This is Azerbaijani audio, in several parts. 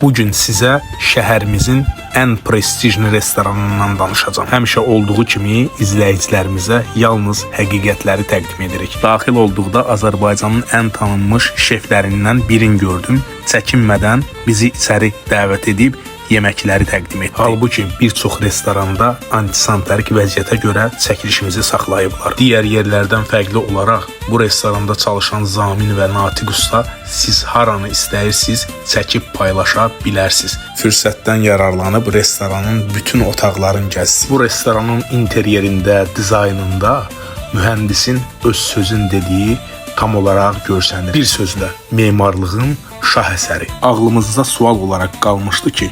Bugün sizə şəhərimizin ən prestijli restoranından danışacağım. Həmişə olduğu kimi izləyicilərimizə yalnız həqiqətləri təqdim edirik. Daxil olduqda Azərbaycanın ən tanınmış şeflərindən birini gördüm. Çəkinmədən bizi içəri dəvət edib yeməkləri təqdim etdi. Halbuki bir çox restoranda antisanitarik vəziyyətə görə çəkilişimizi saxlayıblar. Digər yerlərdən fərqli olaraq bu restoranda çalışan Zamin və Natiq usta siz haranı istəyirsiniz çəkib paylaşa bilərsiniz. Fürsətdən yararlanıb restoranın bütün otaqlarını gəzsin. Bu restoranın interyerində, dizaynında mühəndisin öz sözün dediyi tam olaraq görsənir. Bir sözlə, memarlığın şah əsəri. Ağlımızda sual olaraq qalmışdı ki,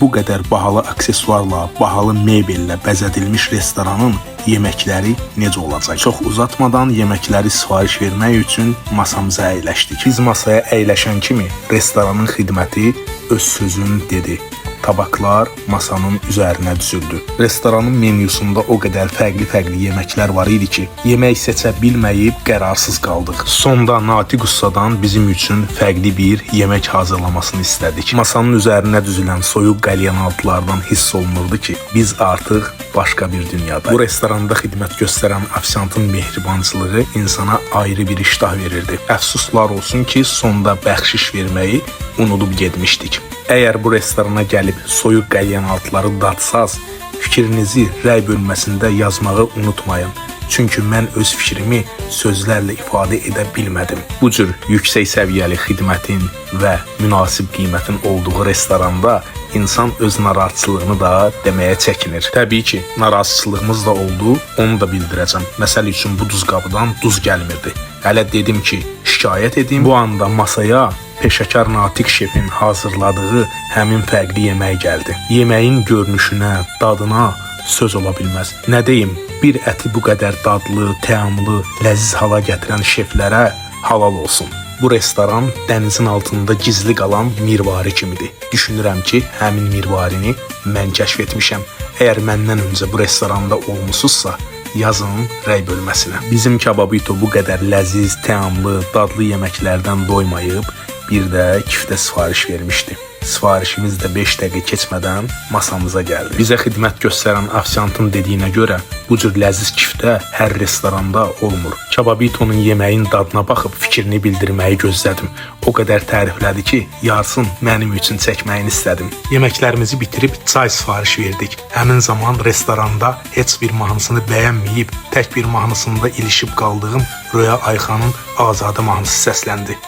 bu qədər bahalı aksesuarla, bahalı mebellə bəzədilmiş restoranın yeməkləri necə olacaq? Çox uzatmadan yeməkləri sifariş vermək üçün masamıza əyləşdik. Biz masaya əyləşən kimi restoranın xidməti öz sözünü dedi. Tabaklar masanın üzərinə düzüldü. Restoranın menyusunda o qədər fərqli yeməklər var idi ki, yemək seçə bilməyib qərarsız qaldıq. Sonda Natiq ustadan bizim üçün fərqli bir yemək hazırlamasını istədik. Masanın üzərinə düzülən soyuq qəlyanaltılardan hiss olunurdu ki, biz artıq başqa bir dünyada. Bu restoranda xidmət göstərən ofisiantın mehribançılığı insana ayrı bir iştah verirdi. Əfsuslar olsun ki, sonda bəxşiş verməyi unudub getmişdik. Əgər bu restorana gəlib soyuq qəlyanaltıları dadsaz, fikrinizi rəy bölməsində yazmağı unutmayın. Çünki mən öz fikrimi sözlərlə ifadə edə bilmədim. Bu cür yüksək səviyyəli xidmətin və münasib qiymətin olduğu restoranda insan öz narahatçılığını da deməyə çəkinir. Təbii ki, narahatçılığımız da oldu, onu da bildirəcəm. Məsəl üçün bu duzqabıdan duz gəlmirdi. Hələ dedim ki, şikayət edim. Bu anda masaya peşəkar Natiq şefin hazırladığı həmin fərqli yemək gəldi. Yeməyin görünüşünə, dadına söz ola bilməz. Nə deyim, bir əti bu qədər dadlı, təamlı, ləziz hala gətirən şeflərə halal olsun. Bu restoran dənizin altında gizli qalan mirvari kimidir. Düşünürəm ki, həmin mirvarini mən kəşf etmişəm. Əgər məndən öncə bu restoranda olmusunuzsa, yazın rəy bölməsinə. Bizim Kababito bu qədər ləziz, təamlı, dadlı yeməklərdən doymayıb, bir də kiftə sifariş vermişdi. Sifarişimiz də 5 dəqiqə keçmədən masamıza gəldi. Bizə xidmət göstərən ofisiantın dediyinə görə bu cür ləziz kiftə hər restoranda olmur. Kababitonun yeməyin dadına baxıb fikrini bildirməyi gözlədim. O qədər təriflədi ki, yarısın mənim üçün çəkməyini istədim. Yeməklərimizi bitirib çay sifariş verdik. Həmin zaman restoranda heç bir mahnısını bəyənməyib, tək bir mahnısında ilişib qaldığım Röya Ayxanın Azadə mahnısı səsləndi.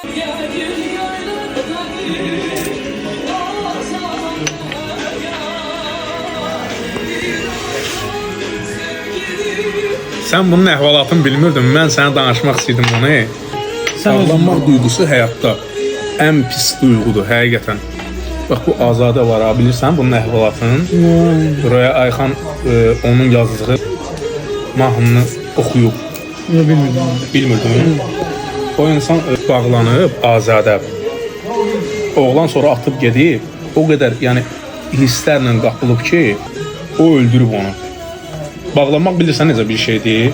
Sən bunun əhvalatını bilmirdin, mən sənə danışmaq istəyirdim bunu. Ağlanmaq duyğusu həyatda ən pis duyğudur, həqiqətən. Bax, bu Azadə var, bilirsən bunun əhvalatını. Röya Ayxan onun yazdığı mahnını oxuyub. Bilmirdim. O insan bağlanıb, Azadə. Oğlan sonra atıb gedib, o qədər hisslərlə qapılıb ki, o öldürüb onu. Bağlanmaq bilirsən necə bir şeydir?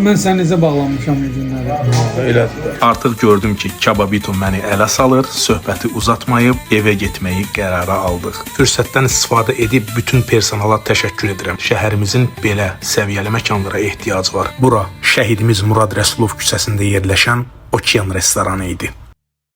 Mən sən necə bağlanmışam bu günlərə. Elədir. Artıq gördüm ki, Kababito məni ələ salır, söhbəti uzatmayıb evə getməyi qərara aldıq. Fürsətdən istifadə edib bütün personala təşəkkür edirəm. Şəhərimizin belə səviyyəli məkanlara ehtiyacı var. Bura şəhidimiz Murad Rəsulov küçəsində yerləşən Okean restoranı idi.